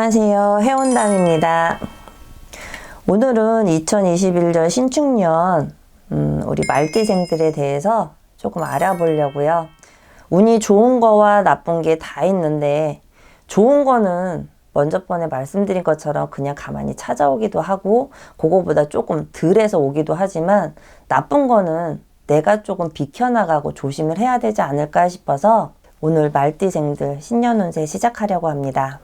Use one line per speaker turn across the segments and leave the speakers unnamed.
안녕하세요. 해온담입니다. 오늘은 2021년 신축년 우리 말띠생들에 대해서 조금 알아보려고요. 운이 좋은 거와 나쁜 게 다 있는데 좋은 거는 먼저 번에 말씀드린 것처럼 그냥 가만히 찾아오기도 하고 그거보다 조금 덜해서 오기도 하지만 나쁜 거는 내가 조금 비켜나가고 조심을 해야 되지 않을까 싶어서 오늘 말띠생들 신년 운세 시작하려고 합니다.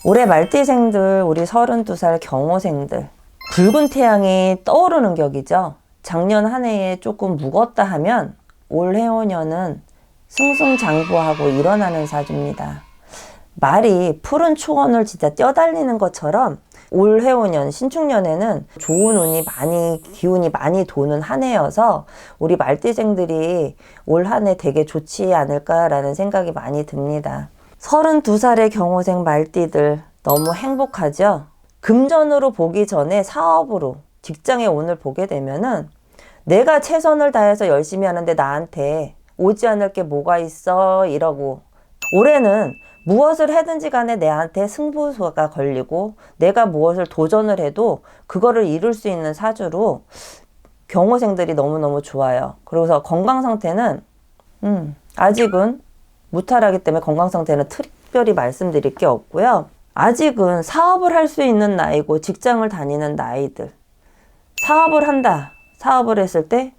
올해 말띠생들, 우리 32살 경호생들, 붉은 태양이 떠오르는 격이죠. 작년 한 해에 조금 묵었다 하면 올 해오년은 승승장구하고 일어나는 사주입니다. 말이 푸른 초원을 진짜 뛰어달리는 것처럼 올 해오년 신축년에는 좋은 운이 기운이 많이 도는 한 해여서 우리 말띠생들이 올 한 해 되게 좋지 않을까라는 생각이 많이 듭니다. 32살의 경호생 말띠들 너무 행복하죠? 금전으로 보기 전에 사업으로 직장의 운을 보게 되면은 내가 최선을 다해서 열심히 하는데 나한테 오지 않을 게 뭐가 있어 이러고, 올해는 무엇을 해든지 간에 내한테 승부수가 걸리고 내가 무엇을 도전을 해도 그거를 이룰 수 있는 사주로 경호생들이 너무너무 좋아요. 그래서 건강 상태는 아직은 무탈하기 때문에 건강 상태는 특별히 말씀드릴 게 없고요. 아직은 사업을 할 수 있는 나이고 직장을 다니는 나이들, 사업을 한다. 사업을 했을 때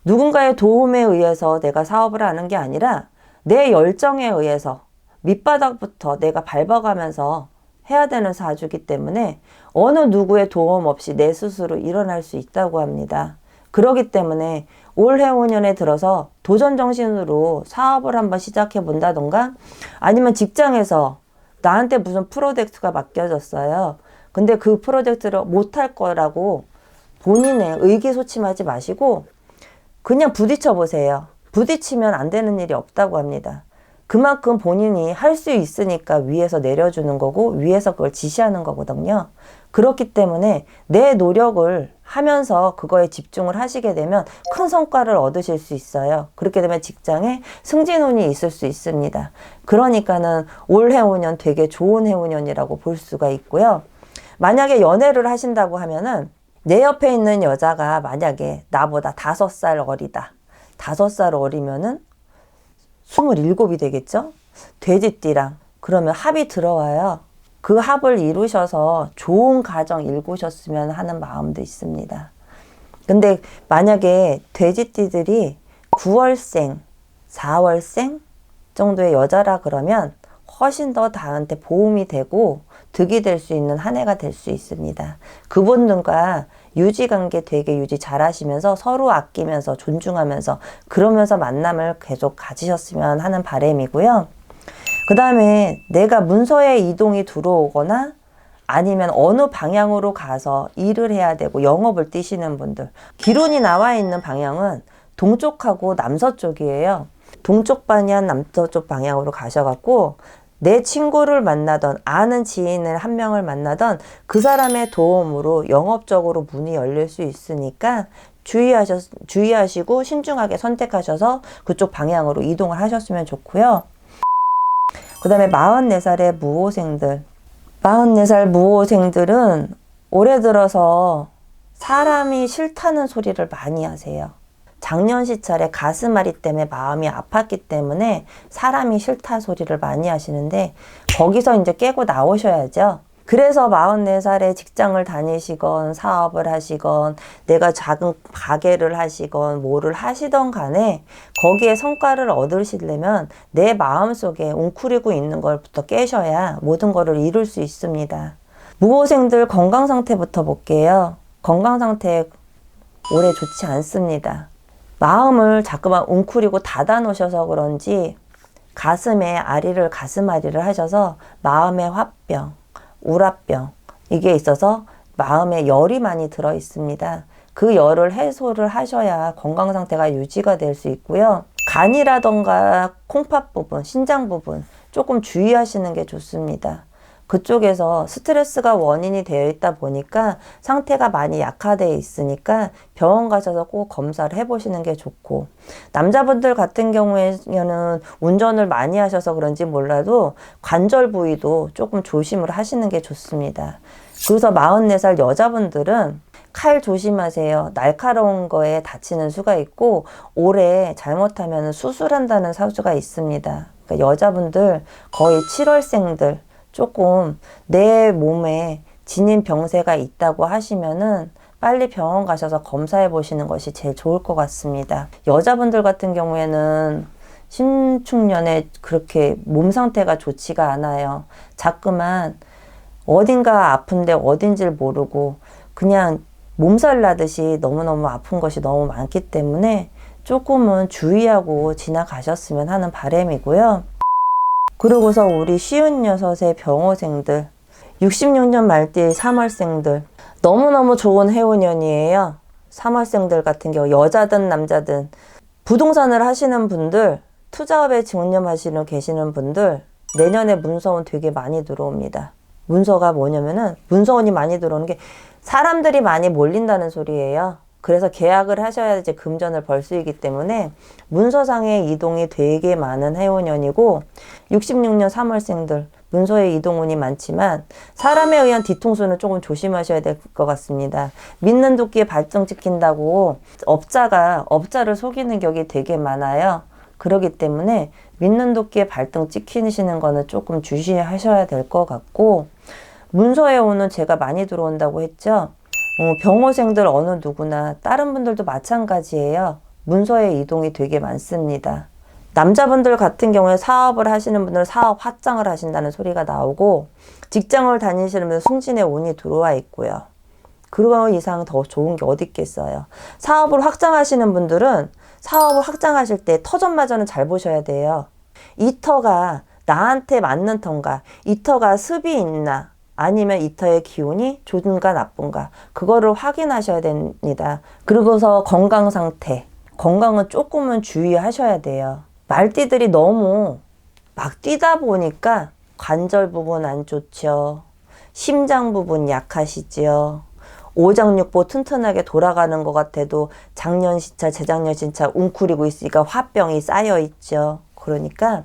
누군가의 도움에 의해서 내가 사업을 하는 게 아니라 내 열정에 의해서 밑바닥부터 내가 밟아가면서 해야 되는 사주이기 때문에 어느 누구의 도움 없이 내 스스로 일어날 수 있다고 합니다. 그렇기 때문에 올 해오년에 들어서 도전 정신으로 사업을 한번 시작해 본다던가, 아니면 직장에서 나한테 무슨 프로젝트가 맡겨졌어요. 근데 그 프로젝트를 못할 거라고 본인의 의기소침하지 마시고 그냥 부딪혀 보세요. 부딪히면 안 되는 일이 없다고 합니다. 그만큼 본인이 할 수 있으니까 위에서 내려주는 거고 위에서 그걸 지시하는 거거든요. 그렇기 때문에 내 노력을 하면서 그거에 집중을 하시게 되면 큰 성과를 얻으실 수 있어요. 그렇게 되면 직장에 승진운이 있을 수 있습니다. 그러니까는 올 해오년 되게 좋은 해오년이라고 볼 수가 있고요. 만약에 연애를 하신다고 하면은 내 옆에 있는 여자가 만약에 나보다 5살 어리다. 5살 어리면은 27이 되겠죠? 돼지띠랑. 그러면 합이 들어와요. 그 합을 이루셔서 좋은 가정 일구셨으면 하는 마음도 있습니다. 근데 만약에 돼지띠들이 9월생, 4월생 정도의 여자라 그러면 훨씬 더 나한테 보험이 되고 득이 될 수 있는 한 해가 될 수 있습니다. 그분들과 유지관계 되게 유지 잘 하시면서 서로 아끼면서 존중하면서 그러면서 만남을 계속 가지셨으면 하는 바람이고요. 그 다음에 내가 문서에 이동이 들어오거나 아니면 어느 방향으로 가서 일을 해야 되고 영업을 뛰시는 분들, 기론이 나와 있는 방향은 동쪽하고 남서쪽이에요. 동쪽 방향, 남서쪽 방향으로 가셔갖고 내 친구를 만나던, 아는 지인을 한 명을 만나던 그 사람의 도움으로 영업적으로 문이 열릴 수 있으니까 주의하시고 신중하게 선택하셔서 그쪽 방향으로 이동을 하셨으면 좋고요. 그 다음에 44살의 무호생들. 44살 무호생들은 올해 들어서 사람이 싫다는 소리를 많이 하세요. 작년 시찰에 가슴앓이 때문에 마음이 아팠기 때문에 사람이 싫다 소리를 많이 하시는데 거기서 이제 깨고 나오셔야죠. 그래서 44살에 직장을 다니시건 사업을 하시건 내가 작은 가게를 하시건 뭐를 하시던 간에 거기에 성과를 얻으시려면 내 마음속에 웅크리고 있는 걸부터 깨셔야 모든 거를 이룰 수 있습니다. 무호생들 건강 상태부터 볼게요. 건강 상태 올해 좋지 않습니다. 마음을 자꾸만 웅크리고 닫아 놓으셔서 그런지 가슴에 가슴앓이를 하셔서 마음의 화병, 우라병 이게 있어서 마음에 열이 많이 들어 있습니다. 그 열을 해소를 하셔야 건강 상태가 유지가 될 수 있고요. 간이라던가 콩팥 부분, 신장 부분 조금 주의하시는 게 좋습니다. 그쪽에서 스트레스가 원인이 되어 있다 보니까 상태가 많이 약화되어 있으니까 병원 가셔서 꼭 검사를 해보시는 게 좋고, 남자분들 같은 경우에는 운전을 많이 하셔서 그런지 몰라도 관절 부위도 조금 조심을 하시는 게 좋습니다. 그래서 44살 여자분들은 칼 조심하세요. 날카로운 거에 다치는 수가 있고, 올해 잘못하면 수술한다는 사주가 있습니다. 그러니까 여자분들 거의 7월생들 조금 내 몸에 지닌 병세가 있다고 하시면은 빨리 병원 가셔서 검사해 보시는 것이 제일 좋을 것 같습니다. 여자분들 같은 경우에는 신축년에 그렇게 몸 상태가 좋지가 않아요. 자꾸만 어딘가 아픈데 어딘지를 모르고 그냥 몸살 나듯이 너무너무 아픈 것이 너무 많기 때문에 조금은 주의하고 지나가셨으면 하는 바람이고요. 그러고서 우리 56의 병호생들, 66년 말띠 3월생들, 너무너무 좋은 해운년이에요. 3월생들 같은 경우 여자든 남자든 부동산을 하시는 분들, 투자업에 직념하시는 계시는 분들, 내년에 문서운 되게 많이 들어옵니다. 문서가 뭐냐면은, 문서운이 많이 들어오는 게 사람들이 많이 몰린다는 소리예요. 그래서 계약을 하셔야 이제 금전을 벌 수 있기 때문에 문서상의 이동이 되게 많은 해운년이고, 66년 3월생들 문서의 이동운이 많지만 사람에 의한 뒤통수는 조금 조심하셔야 될 것 같습니다. 믿는 도끼에 발등 찍힌다고 업자를 속이는 격이 되게 많아요. 그렇기 때문에 믿는 도끼에 발등 찍히시는 거는 조금 주시하셔야 될 것 같고, 문서에 오는 제가 많이 들어온다고 했죠. 병호생들 어느 누구나 다른 분들도 마찬가지예요. 문서의 이동이 되게 많습니다. 남자분들 같은 경우에 사업을 하시는 분들은 사업 확장을 하신다는 소리가 나오고, 직장을 다니시는 분들은 승진의 운이 들어와 있고요. 그거 이상 더 좋은 게 어디 있겠어요. 사업을 확장하시는 분들은 사업을 확장하실 때 터전마저는 잘 보셔야 돼요. 이 터가 나한테 맞는 터인가, 이 터가 습이 있나, 아니면 이 터의 기운이 좋은가 나쁜가, 그거를 확인하셔야 됩니다. 그리고서 건강 상태, 건강은 조금은 주의하셔야 돼요. 말띠들이 너무 막 뛰다 보니까 관절 부분 안 좋죠. 심장 부분 약하시죠. 오장육부 튼튼하게 돌아가는 것 같아도 작년 신차, 재작년 신차 웅크리고 있으니까 화병이 쌓여 있죠. 그러니까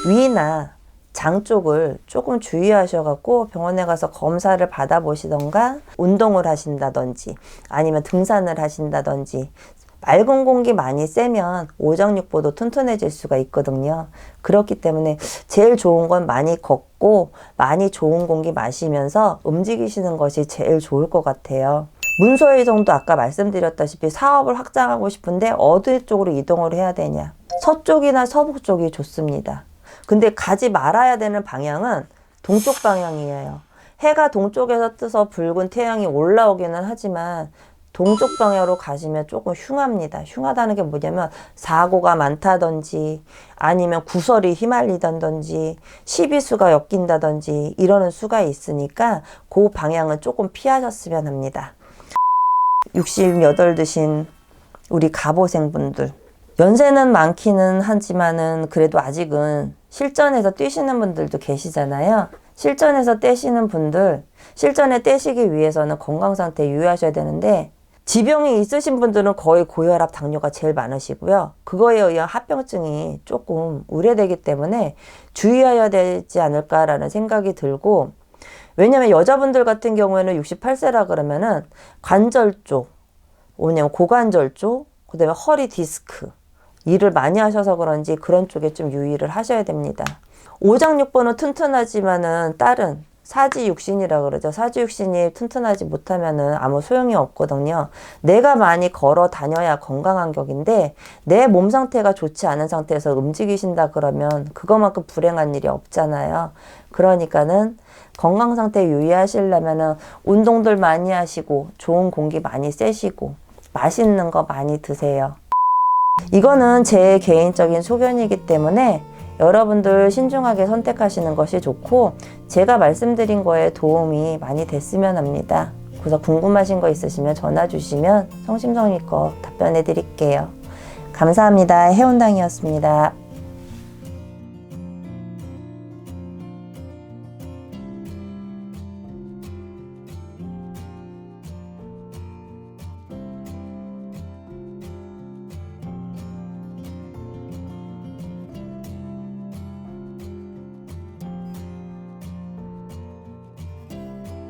위나 장 쪽을 조금 주의하셔갖고 병원에 가서 검사를 받아보시던가, 운동을 하신다든지 아니면 등산을 하신다든지, 맑은 공기 많이 쐬면 오장육부도 튼튼해질 수가 있거든요. 그렇기 때문에 제일 좋은 건 많이 걷고 많이 좋은 공기 마시면서 움직이시는 것이 제일 좋을 것 같아요. 문서의 이동도 아까 말씀드렸다시피 사업을 확장하고 싶은데 어디 쪽으로 이동을 해야 되냐, 서쪽이나 서북 쪽이 좋습니다. 근데 가지 말아야 되는 방향은 동쪽 방향이에요. 해가 동쪽에서 떠서 붉은 태양이 올라오기는 하지만 동쪽 방향으로 가시면 조금 흉합니다. 흉하다는 게 뭐냐면 사고가 많다든지 아니면 구설이 휘말리던지 시비수가 엮인다든지 이러는 수가 있으니까 그 방향은 조금 피하셨으면 합니다. 68 드신 우리 갑오생분들, 연세는 많기는 하지만은 그래도 아직은 실전에서 뛰시는 분들도 계시잖아요. 실전에서 떼시는 분들, 실전에 떼시기 위해서는 건강 상태 유의하셔야 되는데, 지병이 있으신 분들은 거의 고혈압, 당뇨가 제일 많으시고요. 그거에 의한 합병증이 조금 우려되기 때문에 주의해야 되지 않을까라는 생각이 들고, 왜냐면 여자분들 같은 경우에는 68세라 그러면은 관절 쪽, 뭐냐면 고관절 쪽, 그 다음에 허리 디스크, 일을 많이 하셔서 그런지 그런 쪽에 좀 유의를 하셔야 됩니다. 오장육부는 튼튼하지만은 다른 사지육신이라 그러죠. 사지육신이 튼튼하지 못하면은 아무 소용이 없거든요. 내가 많이 걸어 다녀야 건강한 격인데 내 몸 상태가 좋지 않은 상태에서 움직이신다 그러면 그거만큼 불행한 일이 없잖아요. 그러니까는 건강 상태 유의하시려면은 운동들 많이 하시고 좋은 공기 많이 쐬시고 맛있는 거 많이 드세요. 이거는 제 개인적인 소견이기 때문에 여러분들 신중하게 선택하시는 것이 좋고, 제가 말씀드린 거에 도움이 많이 됐으면 합니다. 그래서 궁금하신 거 있으시면 전화 주시면 성심성의껏 답변해 드릴게요. 감사합니다. 해운당이었습니다.